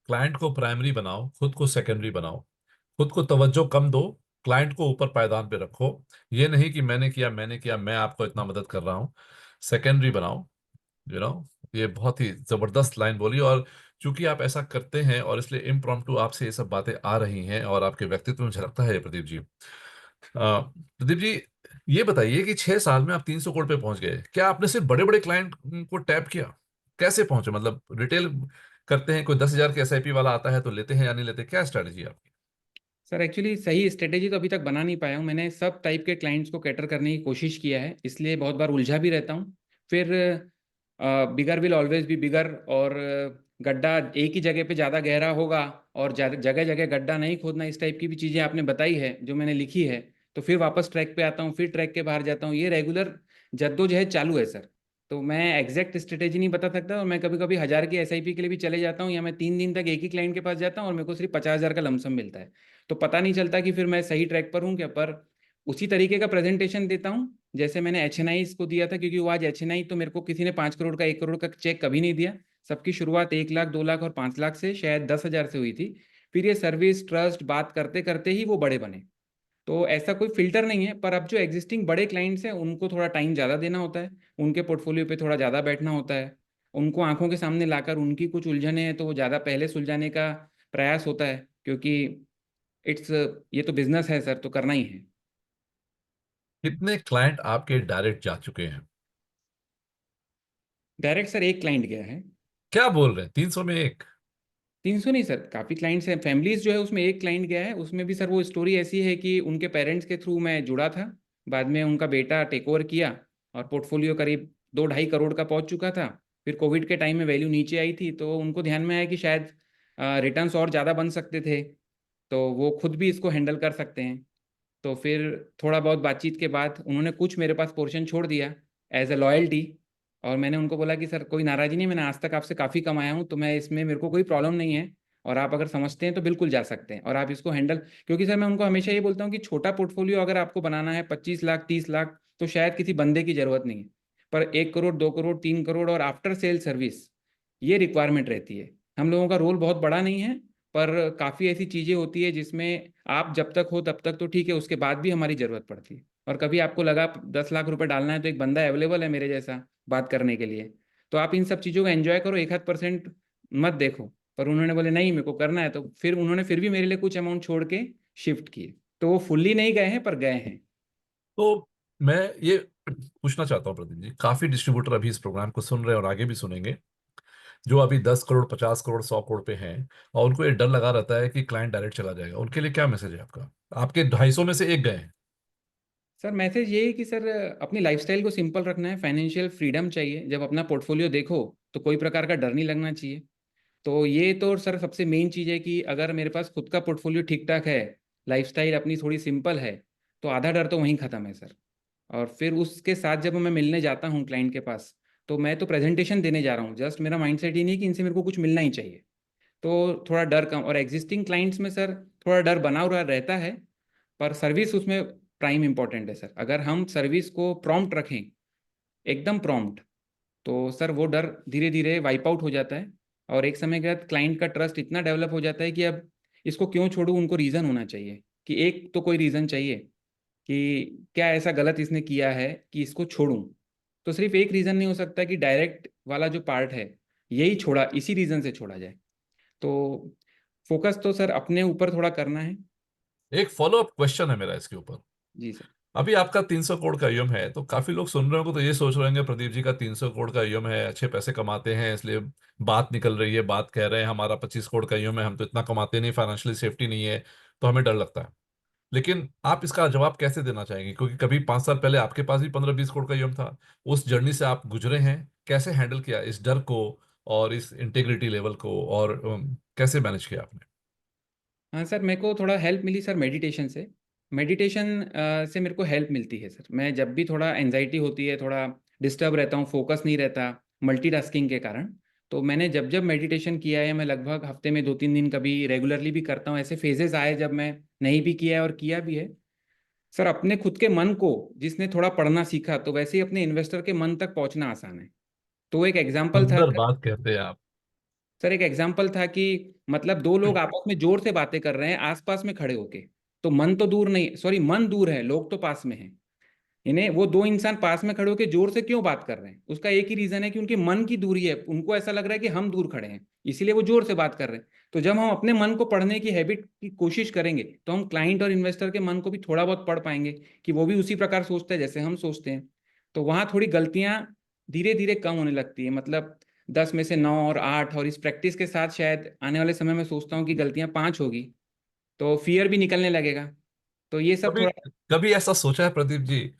क्लाइंट को प्राइमरी बनाओ, खुद को सेकेंडरी बनाओ। खुद को तवज्जो कम दो, क्लाइंट को ऊपर पायदान पे रखो। ये नहीं कि मैंने किया मैं आपको इतना मदद कर रहा हूँ। सेकेंडरी बनाओ, यू नो। ये बहुत ही जबरदस्त लाइन बोली, और चूंकि आप ऐसा करते हैं और इसलिए इम्प्रॉम्प्टू आपसे ये सब बातें आ रही हैं और आपके व्यक्तित्व में झलकता है ये प्रदीप जी। प्रदीप जी, ये बताइए कि 6 साल में आप 300 करोड़ पे पहुंच गए, क्या आपने सिर्फ बड़े बड़े क्लाइंट को टैप किया? कैसे पहुंचे? मतलब रिटेल करते हैं, कोई 10,000 के SIP वाला आता है तो लेते हैं या नहीं लेते, क्या स्ट्रेटजी है आपकी? सर एक्चुअली सही स्ट्रेटेजी तो अभी तक बना नहीं पाया हूँ। मैंने सब टाइप के क्लाइंट्स को कैटर करने की कोशिश किया है, इसलिए बहुत बार उलझा भी रहता हूँ। फिर बिगर विल ऑलवेज बी बिगर, और गड्ढा एक ही जगह पे ज़्यादा गहरा होगा, और जगह जगह गड्ढा नहीं खोदना, इस टाइप की भी चीज़ें आपने बताई है जो मैंने लिखी है। तो फिर वापस ट्रैक पे आता हूँ, फिर ट्रैक के बाहर जाता हूँ, ये रेगुलर जद्दोजहद चालू है सर। तो मैं एग्जैक्ट स्ट्रेटेजी नहीं बता सकता, और मैं कभी कभी 1000 की SIP के लिए भी चले जाता हूँ, या मैं 3 दिन तक एक ही क्लाइंट के पास जाता हूँ और मेरे को सिर्फ 50,000 का लमसम मिलता है। तो पता नहीं चलता कि फिर मैं सही ट्रैक पर हूँ क्या। पर उसी तरीके का प्रेजेंटेशन देता हूँ जैसे मैंने HNI को दिया था, क्योंकि वो आज HNI तो मेरे को किसी ने 5 करोड़ का 1 करोड़ का चेक कभी नहीं दिया। सबकी शुरुआत 1 लाख 2 लाख और 5 लाख से, शायद 10,000 से हुई थी। फिर ये सर्विस ट्रस्ट बात करते करते ही वो बड़े बने। तो ऐसा कोई फिल्टर नहीं है। पर अब जो एग्जिस्टिंग बड़े क्लाइंट्स हैं उनको थोड़ा टाइम ज़्यादा देना होता है, उनके पोर्टफोलियो पे थोड़ा ज़्यादा बैठना होता है, उनको आंखों के सामने लाकर उनकी कुछ उलझने हैं तो वो ज़्यादा पहले सुलझाने का प्रयास होता है, क्योंकि इट्स ये तो बिजनेस है सर, तो करना ही है। कितने क्लाइंट आपके डायरेक्ट जा चुके हैं? डायरेक्ट सर एक क्लाइंट गया है। क्या बोल रहे हैं, 300 में एक? 300 नहीं सर, काफ़ी क्लाइंट्स हैं। फैमिलीज जो है उसमें एक क्लाइंट गया है। उसमें भी सर वो स्टोरी ऐसी है कि उनके पेरेंट्स के थ्रू मैं जुड़ा था, बाद में उनका बेटा टेक ओवर किया, और पोर्टफोलियो करीब 2-2.5 करोड़ का पहुंच चुका था। फिर कोविड के टाइम में वैल्यू नीचे आई थी, तो उनको ध्यान में आया कि शायद रिटर्न्स और ज़्यादा बन सकते थे। तो वो खुद भी इसको हैंडल कर सकते हैं। तो फिर थोड़ा बहुत बातचीत के बाद उन्होंने कुछ मेरे पास पोर्शन छोड़ दिया एज अ लॉयल्टी। और मैंने उनको बोला कि सर कोई नाराज़ी नहीं, मैंने आज तक आपसे काफ़ी कमाया हूँ, तो मैं इसमें मेरे को कोई प्रॉब्लम नहीं है, और आप अगर समझते हैं तो बिल्कुल जा सकते हैं और आप इसको हैंडल। क्योंकि सर मैं उनको हमेशा ये बोलता हूँ कि छोटा पोर्टफोलियो अगर आपको बनाना है 25 लाख 30 लाख, तो शायद किसी बंदे की ज़रूरत नहीं है। पर 1 करोड़ 2 करोड़ 3 करोड़ और आफ्टर सेल सर्विस, ये रिक्वायरमेंट रहती है। हम लोगों का रोल बहुत बड़ा नहीं है, पर काफ़ी ऐसी चीज़ें होती है जिसमें आप जब तक हो तब तक तो ठीक है, उसके बाद भी हमारी ज़रूरत पड़ती है। और कभी आपको लगा 10 लाख रुपए डालना है तो एक बंदा अवेलेबल है मेरे जैसा बात करने के लिए। तो आप इन सब चीज़ों को एंजॉय करो, 1 आध % मत देखो। पर उन्होंने बोले नहीं मेरे को करना है, तो फिर उन्होंने फिर भी मेरे लिए कुछ अमाउंट छोड़ के शिफ्ट किए। तो वो फुल्ली नहीं गए हैं पर गए हैं। तो मैं ये पूछना चाहता हूँ प्रदीप जी, काफी डिस्ट्रीब्यूटर अभी इस प्रोग्राम को सुन रहे हैं और आगे भी सुनेंगे, जो अभी 10 करोड़ 50 करोड़ 100 करोड़ पे हैं, और उनको ये डर लगा रहता है कि क्लाइंट डायरेक्ट चला जाएगा। उनके लिए क्या मैसेज है आपका? आपके 250 में से एक गए हैं। सर मैसेज ये है कि सर अपनी लाइफस्टाइल को सिंपल रखना है, फाइनेंशियल फ्रीडम चाहिए। जब अपना पोर्टफोलियो देखो तो कोई प्रकार का डर नहीं लगना चाहिए। तो ये तो सर सबसे मेन चीज़ है कि अगर मेरे पास खुद का पोर्टफोलियो ठीक ठाक है, लाइफस्टाइल अपनी थोड़ी सिंपल है, तो आधा डर तो वहीं ख़त्म है सर। और फिर उसके साथ जब मैं मिलने जाता हूँ क्लाइंट के पास, तो मैं तो प्रेजेंटेशन देने जा रहा हूँ, जस्ट मेरा माइंडसेट ही नहीं कि इनसे मेरे को कुछ मिलना ही चाहिए। तो थोड़ा डर कम। और एग्जिस्टिंग क्लाइंट्स में सर थोड़ा डर बना हुआ रहता है, पर सर्विस उसमें प्राइम इंपॉर्टेंट है सर। अगर हम सर्विस को प्रॉम्प्ट रखें, एकदम प्रॉम्प्ट, तो सर वो डर धीरे धीरे वाइप आउट हो जाता है। और एक समय के बाद क्लाइंट का ट्रस्ट इतना डेवलप हो जाता है कि अब इसको क्यों छोड़ूं, उनको रीज़न होना चाहिए कि एक तो कोई रीज़न चाहिए कि क्या ऐसा गलत इसने किया है कि इसको छोड़ूं। तो सिर्फ एक रीज़न नहीं हो सकता कि डायरेक्ट वाला जो पार्ट है यही छोड़ा, इसी रीज़न से छोड़ा जाए। तो फोकस तो सर अपने ऊपर थोड़ा करना है। एक फॉलो अप क्वेश्चन है मेरा इसके ऊपर। जी सर। अभी आपका 300 करोड़ का ईएम है, तो काफी लोग सुन रहे होंगे तो ये सोच रहे होंगे प्रदीप जी का 300 करोड़ का ईएम है, अच्छे पैसे कमाते हैं, इसलिए बात निकल रही है, बात कह रहे हैं हमारा 25 करोड़ का ईएम है, हम तो इतना कमाते नहीं, फाइनेंशियली सेफ्टी नहीं है, तो हमें डर लगता है। लेकिन आप इसका जवाब कैसे देना चाहेंगे? क्योंकि कभी 5 साल पहले आपके पास भी 15-20 करोड़ का ईएम था, उस जर्नी से आप गुजरे हैं, कैसे हैंडल किया इस डर को और इस इंटीग्रिटी लेवल को, और कैसे मैनेज किया आपने? हाँ सर, मेरे को थोड़ा हेल्प मिली सर मेडिटेशन से। मेडिटेशन से मेरे को हेल्प मिलती है सर। मैं जब भी थोड़ा एनजाइटी होती है, थोड़ा डिस्टर्ब रहता हूँ, फोकस नहीं रहता मल्टीटास्किंग के कारण, तो मैंने जब जब मेडिटेशन किया है, मैं लगभग हफ्ते में 2 3 दिन कभी रेगुलरली भी करता हूँ। ऐसे फेजेस आए जब मैं नहीं भी किया है और किया भी है। सर अपने खुद के मन को जिसने थोड़ा पढ़ना सीखा, तो वैसे ही अपने इन्वेस्टर के मन तक पहुंचना आसान है। तो एक एग्जाम्पल था सुंदर सर। बात कहते हैं आप। सर एक एग्जाम्पल था कि मतलब दो लोग आपस में जोर से बातें कर रहे हैं आसपास में खड़े होके, तो मन तो दूर नहीं, सॉरी मन दूर है, लोग तो पास में हैं। इन्हें वो दो इंसान पास में खड़े होकर जोर से क्यों बात कर रहे हैं, उसका एक ही रीजन है कि उनके मन की दूरी है। उनको ऐसा लग रहा है कि हम दूर खड़े हैं, इसीलिए वो जोर से बात कर रहे हैं। तो जब हम अपने मन को पढ़ने की हैबिट की कोशिश करेंगे, तो हम क्लाइंट और इन्वेस्टर के मन को भी थोड़ा बहुत पढ़ पाएंगे कि वो भी उसी प्रकार सोचते हैं जैसे हम सोचते हैं। तो वहाँ थोड़ी गलतियाँ धीरे धीरे कम होने लगती है। मतलब 10 में से 9 और 8, और इस प्रैक्टिस के साथ शायद आने वाले समय में सोचता हूँ कि गलतियाँ 5 होगी, तो फियर भी निकलने लगेगा। तो ये सब कभी थोड़ा। कभी ऐसा सोचा है Pradeep ji,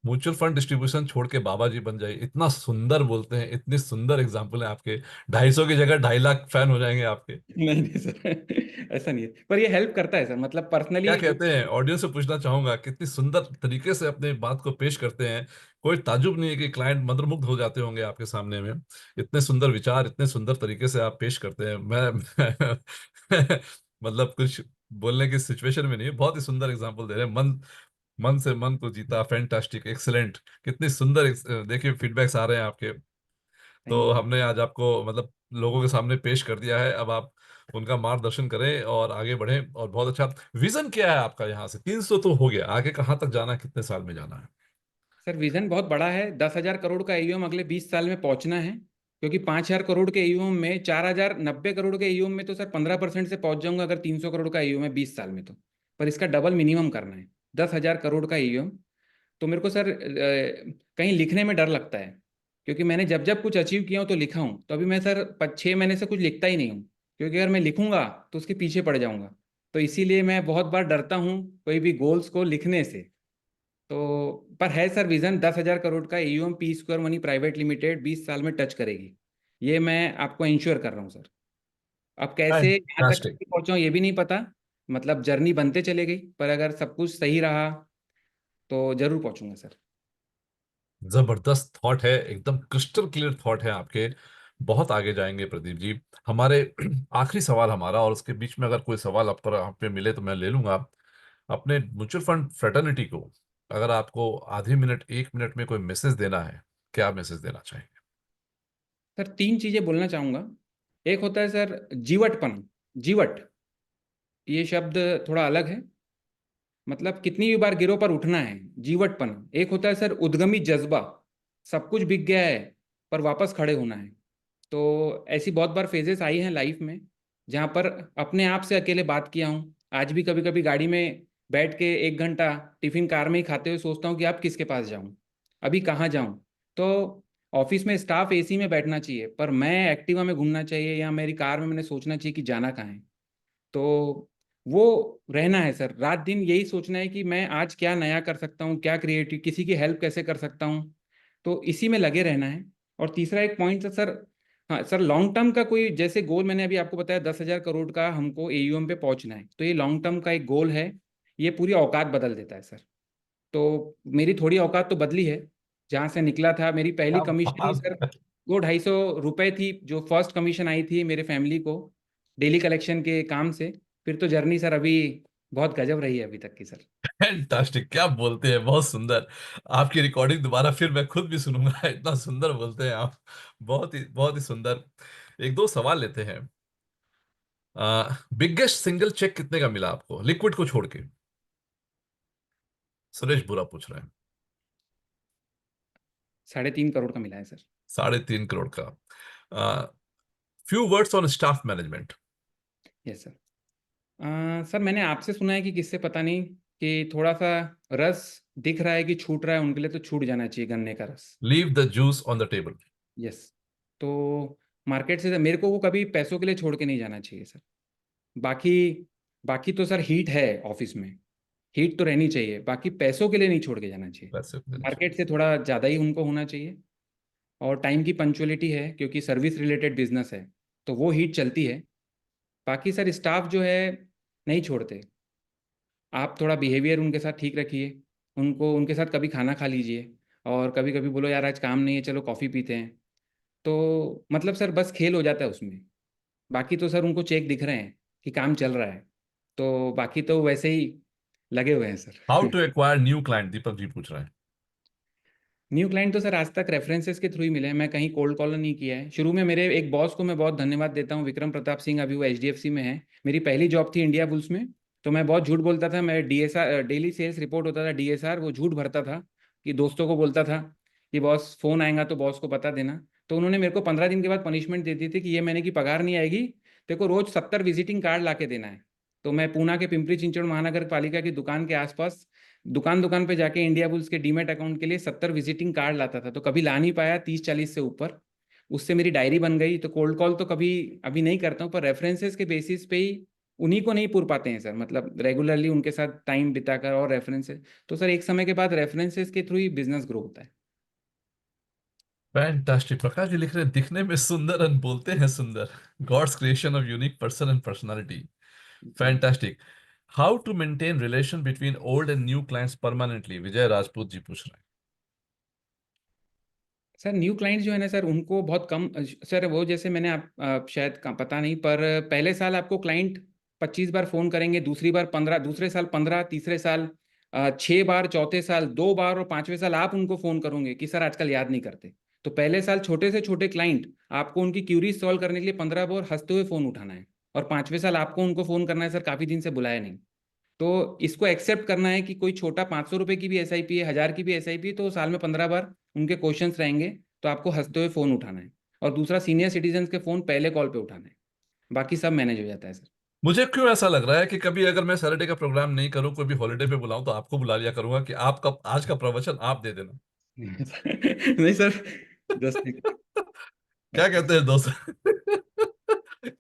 mutual fund distribution छोड़ के बाबा जी बन जाए? इतना सुंदर बोलते हैं, इतनी सुंदर एग्जाम्पल है आपके, 250 की जगह 2.5 लाख फैन हो जाएंगे आपके। नहीं नहीं सर, ऐसा नहीं है, पर ये हेल्प करता है सर, मतलब क्या पर्सनली जो। कहते हैं, ऑडियंस से पूछना चाहूंगा, कितनी सुंदर तरीके से अपने बात को पेश करते हैं। कोई ताजुब नहीं है कि क्लाइंट मंत्रमुग्ध हो जाते होंगे आपके सामने में। इतने सुंदर विचार, इतने सुंदर तरीके से आप पेश करते हैं। मतलब कुछ बोलने की सिचुएशन में नहीं है, बहुत ही सुंदर एग्जांपल दे रहे हैं। मन मन से मन को जीता, फैंटास्टिक, एक्सीलेंट। कितनी सुंदर देखिए फीडबैक्स आ रहे हैं आपके। थैंक तो यू। हमने आज आपको मतलब लोगों के सामने पेश कर दिया है, अब आप उनका मार्गदर्शन करें और आगे बढ़ें। और बहुत अच्छा विजन क्या है आपका? यहाँ से 300 तो हो गया, आगे कहाँ तक जाना है, कितने साल में जाना है? सर विजन बहुत बड़ा है, 10,000 करोड़ का एयूएम अगले 20 साल में पहुंचना है। क्योंकि 5,000 करोड़ के एयूएम में 4,090 करोड़ के एयूएम में तो सर 15% से पहुंच जाऊंगा अगर 300 करोड़ का एयूएम है 20 साल में तो। पर इसका डबल मिनिमम करना है, 10,000 करोड़ का एयूएम। तो मेरे को सर कहीं लिखने में डर लगता है, क्योंकि मैंने जब जब कुछ अचीव किया हूँ तो लिखा हूँ, तो अभी मैं सर 6 महीने से कुछ लिखता ही नहीं हूँ। क्योंकि अगर मैं लिखूंगा तो उसके पीछे पड़ जाऊंगा। तो इसीलिए मैं बहुत बार डरता हूँ कोई भी गोल्स को लिखने से। तो पर है सर विजन, 10,000 करोड़ का AUM P square money private limited 20 साल में टच करेगी। ये मैं आपको इंश्योर कर रहा हूँ सर। अब कैसे यहाँ तक फैंटास्टिक। कैसे पहुंचा हूं ये भी नहीं पता। मतलब जर्नी बनते चले गई, पर अगर सब कुछ सही रहा तो जरूर पहुंचूंगा सर। जबरदस्त थॉट है, एकदम क्रिस्टल क्लियर थॉट है आपके। बहुत आगे जाएंगे प्रदीप जी। हमारे आखिरी सवाल हमारा, और उसके बीच में अगर कोई सवाल आप पर आप पे मिले तो मैं ले लूंगा। अपने म्यूचुअल फंड फ्रेटर्निटी को अगर आपको आधे मिनट 1 मिनट में कोई मैसेज देना है, क्या मैसेज देना चाहेंगे? सर 3 चीजें बोलना चाहूंगा। एक होता है सर जीवटपन। जीवट, ये शब्द थोड़ा अलग है। मतलब कितनी भी बार गिरो पर उठना है, जीवटपन। एक होता है सर उद्यमी जज्बा, सब कुछ बिक गया है पर वापस खड़े होना है। तो ऐसी बहुत बार फेजेस आई हैं लाइफ में जहाँ पर अपने आप से अकेले बात किया हूँ। आज भी कभी कभी गाड़ी में बैठ के 1 घंटा टिफिन कार में ही खाते हुए सोचता हूँ कि अब किसके पास जाऊँ, अभी कहाँ जाऊँ। तो ऑफिस में स्टाफ एसी में बैठना चाहिए पर मैं एक्टिवा में घूमना चाहिए, या मेरी कार में मैंने सोचना चाहिए कि जाना कहाँ है। तो वो रहना है सर, रात दिन यही सोचना है कि मैं आज क्या नया कर सकता हूँ, क्या क्रिएटिव, किसी की हेल्प कैसे कर सकता हूँ। तो इसी में लगे रहना है। और तीसरा एक पॉइंट है सर, हाँ सर, लॉन्ग टर्म का कोई जैसे गोल मैंने अभी आपको बताया 10,000 करोड़ का हमको एयूएम पे पहुंचना है, तो ये लॉन्ग टर्म का एक गोल है। ये पूरी औकात बदल देता है सर। तो मेरी थोड़ी औकात तो बदली है। जहाँ से निकला था, मेरी पहली क्या कमीशन ही सर बात! 200-250 रुपए थी, जो फर्स्ट कमीशन आई थी मेरे फैमिली को डेली कलेक्शन के काम से। फिर तो जर्नी सर अभी बहुत गजब रही है अभी तक की सर। फैंटास्टिक, क्या बोलते हैं, बहुत सुंदर। आपकी रिकॉर्डिंग दोबारा फिर मैं खुद भी सुनूंगा, इतना सुंदर बोलते हैं आप। बहुत ही सुंदर। एक दो सवाल लेते हैं। बिगेस्ट सिंगल चेक कितने का मिला आपको, लिक्विड को छोड़ के? सुरेश बुरा पूछ रहे हैं। 3.5 करोड़ का मिला है सर। 3.5 करोड़ का। Few words on staff management. Yes sir. Sir मैंने आपसे सुना है कि किससे पता नहीं कि थोड़ा सा रस दिख रहा है कि छूट रहा है, उनके लिए तो छूट जाना चाहिए गन्ने का रस। Leave the juice on the table. Yes. तो मार्केट से मेरे को वो कभी पैसों के लिए छोड़ के नहीं जाना चाहिए सर। बाकी बाकी तो सर हीट है ऑफिस में, हीट तो रहनी चाहिए, बाकी पैसों के लिए नहीं छोड़ के जाना चाहिए। वैसे उतने मार्केट से थोड़ा ज़्यादा ही उनको होना चाहिए। और टाइम की पंचुअलिटी है क्योंकि सर्विस रिलेटेड बिजनेस है, तो वो हीट चलती है। बाकी सर स्टाफ जो है नहीं छोड़ते। आप थोड़ा बिहेवियर उनके साथ ठीक रखिए, उनको उनके साथ कभी खाना खा लीजिए, और कभी कभी बोलो यार आज काम नहीं है चलो कॉफ़ी पीते हैं। तो मतलब सर बस खेल हो जाता है उसमें। बाकी तो सर उनको चेक दिख रहे हैं कि काम चल रहा है, तो बाकी तो वैसे ही लगे हुए हैं how sir. To acquire new client, Deepak ji पूछ रहे हैं। न्यू क्लाइंट तो सर आज तक रेफरेंसेस के थ्रू ही मिले हैं, मैं कहीं कोल्ड कॉल नहीं किया है। शुरू में मेरे एक बॉस को मैं बहुत धन्यवाद देता हूँ, विक्रम प्रताप सिंह, अभी वो एचडीएफसी में है। मेरी पहली जॉब थी इंडिया बुल्स में। तो मैं बहुत झूठ बोलता था, मैं डीएसआर, डेली सेल्स रिपोर्ट होता था डीएसआर, वो झूठ भरता था कि दोस्तों को बोलता था कि बॉस फोन आएगा तो बॉस को बता देना। तो उन्होंने मेरे को 15 दिन के बाद पनिशमेंट दे दी थी कि ये महीने की पगार नहीं आएगी, तेरे को रोज 70 विजिटिंग कार्ड ला के देना है। तो मैं पूना के पिंपरी चिंचवड़ महानगर पालिका की दुकान के आसपास दुकान दुकान पे जाके इंडिया बुल्स के डीमेट अकाउंट के लिए 70 विजिटिंग कार्ड लाता था, तो कभी ला नहीं पाया 30-40 से ऊपर। उससे मेरी डायरी बन गई। तो कोल्ड कॉल तो कभी अभी नहीं करता हूँ, पर रेफरेंसेस के बेसिस पे ही उन्हीं को नहीं पुर पाते हैं सर, मतलब रेगुलरली उनके साथ टाइम बिताकर और रेफरेंसेस। तो सर एक समय के बाद रेफरेंसेस के थ्रू ही बिजनेस ग्रो होता है। फैंटास्टिक, प्रकाश जी लिख रहे हैं, दिखने में सुंदर एंड बोलते हैं Sundar. God's creation of unique person and personality. जी fantastic. How to maintain relation between old and new clients permanently, Vijay Rajput ji पूछ रहे सर, न्यू क्लाइंट जो है ना सर, उनको बहुत कम। सर वो जैसे मैंने शायद पता नहीं, पर पहले साल आपको क्लाइंट 25 बार फोन करेंगे, दूसरी बार 15, दूसरे साल 15, तीसरे साल 6 बार, चौथे साल 2 बार, और पांचवें साल आप उनको फोन करोगे कि सर आजकल याद नहीं करते। तो पहले साल छोटे से छोटे क्लाइंट आपको उनकी क्यूरीज सॉल्व करने के लिए 15 बार हंसते हुए फोन उठाना है। और पांचवें साल आपको उनको फोन करना है, सर काफी दिन से बुलाया नहीं। तो इसको एक्सेप्ट करना है कि कोई छोटा 500 रुपए की भी एसआईपी है, 1000 की भी एसआईपी है, तो साल में 15 बार उनके क्वेश्चंस रहेंगे। तो आपको हंसते हुए फोन उठाना है। और दूसरा, सीनियर सिटीजन के फोन पहले कॉल पे उठाना है। बाकी सब मैनेज हो जाता है सर। मुझे क्यों ऐसा लग रहा है कि कभी अगर मैं सैटरडे का प्रोग्राम नहीं करूं, कोई भी हॉलीडे पे बुलाऊं, तो आपको बुला लिया करूंगा कि आपका आज का प्रवचन आप दे देना। नहीं सर, जस्ट क्या कहते हैं दोस्त?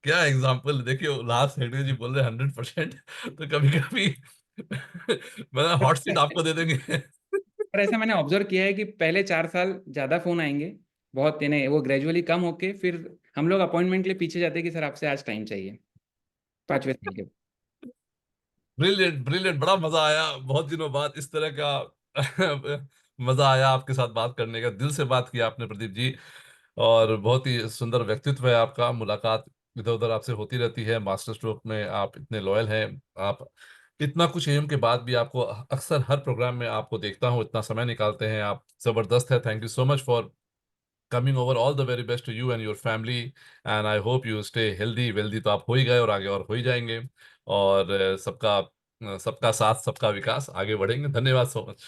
क्या एग्जाम्पल देखिए, लास्ट हेडगे जी बोल रहे 100%। तो कभी कभी मैं हॉट सीट आपको दे देंगे। पर ऐसा मैंने ऑब्जर्व किया है कि पहले 4 साल ज्यादा फोन आएंगे, बहुत यानी वो ग्रेजुअली कम होके फिर हम लोग अपॉइंटमेंट के लिए पीछे जाते हैं कि सर आपसे आज टाइम चाहिए, 5वें साल के बाद। ब्रिलियंट ब्रिलियंट, बड़ा मजा आया बहुत दिनों बाद इस तरह का मजा आया आपके साथ बात करने का, दिल से बात किया आपने प्रदीप जी। और बहुत ही सुंदर व्यक्तित्व है आपका, मुलाकात इधर उधर आपसे होती रहती है, मास्टर स्ट्रोक में आप इतने लॉयल हैं। आप इतना कुछ एम के बाद भी आपको अक्सर हर प्रोग्राम में आपको देखता हूँ, इतना समय निकालते हैं आप, जबरदस्त है। Thank you so much for coming over, all the very best to you and your family, and I hope you stay healthy wealthy. तो आप हो ही गए और आगे और हो ही जाएंगे, और सबका साथ सबका विकास, आगे बढ़ेंगे। धन्यवाद so much.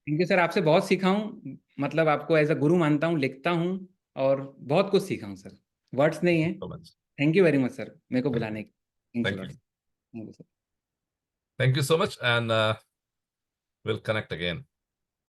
Thank you sir, आपसे बहुत सीखा हूँ, मतलब आपको एज अ गुरु मानता हूँ, लिखता हूँ और बहुत कुछ सीखा हूँ सर, वर्ड्स नहीं है। So much. Thank you very much sir मेरे को थैंक यू। बुलाने की। Thanks thank lot. You. Thank you sir. Thank you so much, and will connect again.